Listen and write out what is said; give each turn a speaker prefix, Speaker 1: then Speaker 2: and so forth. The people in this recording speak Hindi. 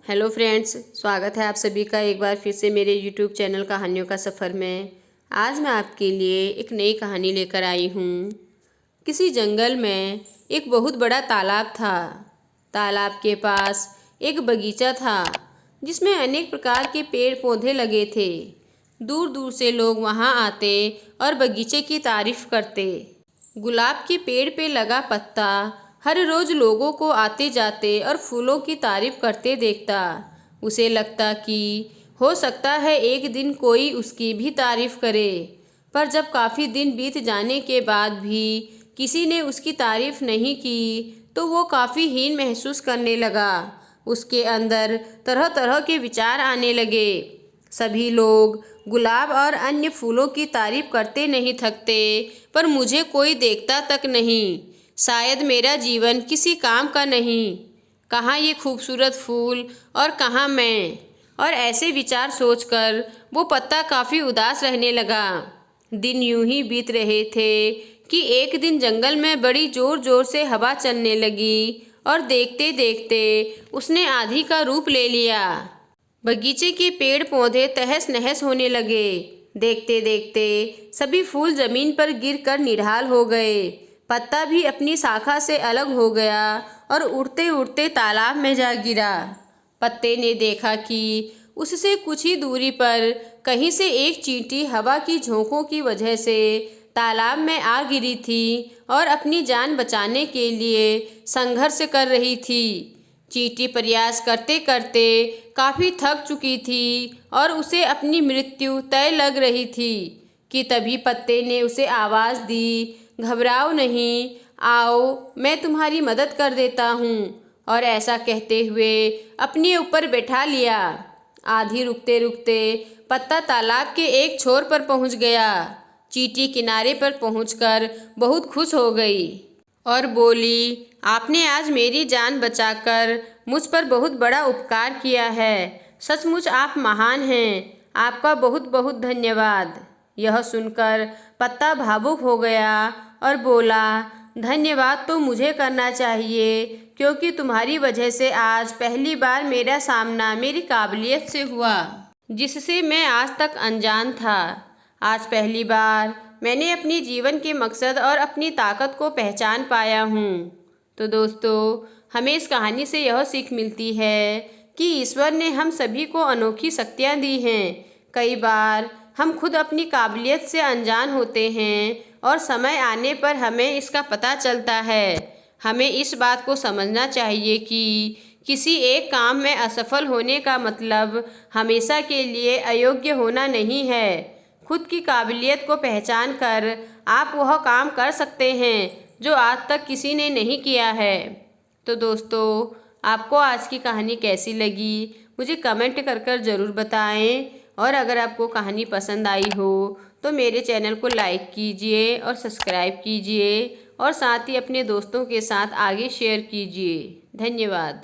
Speaker 1: हेलो फ्रेंड्स, स्वागत है आप सभी का एक बार फिर से मेरे यूट्यूब चैनल कहानियों का सफ़र में। आज मैं आपके लिए एक नई कहानी लेकर आई हूँ। किसी जंगल में एक बहुत बड़ा तालाब था। तालाब के पास एक बगीचा था जिसमें अनेक प्रकार के पेड़ पौधे लगे थे। दूर दूर से लोग वहाँ आते और बगीचे की तारीफ करते। गुलाब के पेड़ पे लगा पत्ता हर रोज लोगों को आते जाते और फूलों की तारीफ करते देखता। उसे लगता कि हो सकता है एक दिन कोई उसकी भी तारीफ करे। पर जब काफ़ी दिन बीत जाने के बाद भी किसी ने उसकी तारीफ नहीं की तो वो काफ़ी हीन महसूस करने लगा। उसके अंदर तरह तरह के विचार आने लगे। सभी लोग गुलाब और अन्य फूलों की तारीफ करते नहीं थकते, पर मुझे कोई देखता तक नहीं। शायद मेरा जीवन किसी काम का नहीं। कहाँ ये खूबसूरत फूल और कहाँ मैं। और ऐसे विचार सोचकर वो पत्ता काफ़ी उदास रहने लगा। दिन यूं ही बीत रहे थे कि एक दिन जंगल में बड़ी ज़ोर ज़ोर से हवा चलने लगी और देखते देखते उसने आंधी का रूप ले लिया। बगीचे के पेड़ पौधे तहस नहस होने लगे। देखते देखते सभी फूल जमीन पर गिरकर निढाल हो गए। पत्ता भी अपनी शाखा से अलग हो गया और उड़ते उड़ते तालाब में जा गिरा। पत्ते ने देखा कि उससे कुछ ही दूरी पर कहीं से एक चींटी हवा की झोंकों की वजह से तालाब में आ गिरी थी और अपनी जान बचाने के लिए संघर्ष कर रही थी। चींटी प्रयास करते करते काफ़ी थक चुकी थी और उसे अपनी मृत्यु तय लग रही थी कि तभी पत्ते ने उसे आवाज़ दी, घबराओ नहीं, आओ मैं तुम्हारी मदद कर देता हूँ। और ऐसा कहते हुए अपने ऊपर बैठा लिया। आंधी रुकते रुकते पत्ता तालाब के एक छोर पर पहुँच गया। चींटी किनारे पर पहुँचकर बहुत खुश हो गई और बोली, आपने आज मेरी जान बचाकर मुझ पर बहुत बड़ा उपकार किया है। सचमुच आप महान हैं। आपका बहुत बहुत धन्यवाद। यह सुनकर पत्ता भावुक हो गया और बोला, धन्यवाद तो मुझे करना चाहिए क्योंकि तुम्हारी वजह से आज पहली बार मेरा सामना मेरी काबिलियत से हुआ, जिससे मैं आज तक अनजान था। आज पहली बार मैंने अपने जीवन के मकसद और अपनी ताकत को पहचान पाया हूँ। तो दोस्तों, हमें इस कहानी से यह सीख मिलती है कि ईश्वर ने हम सभी को अनोखी शक्तियाँ दी हैं। कई बार हम खुद अपनी काबिलियत से अनजान होते हैं और समय आने पर हमें इसका पता चलता है। हमें इस बात को समझना चाहिए कि किसी एक काम में असफल होने का मतलब हमेशा के लिए अयोग्य होना नहीं है। खुद की काबिलियत को पहचान कर आप वह काम कर सकते हैं जो आज तक किसी ने नहीं किया है। तो दोस्तों, आपको आज की कहानी कैसी लगी मुझे कमेंट कर कर ज़रूर बताएं। और अगर आपको कहानी पसंद आई हो तो मेरे चैनल को लाइक कीजिए और सब्सक्राइब कीजिए और साथ ही अपने दोस्तों के साथ आगे शेयर कीजिए। धन्यवाद।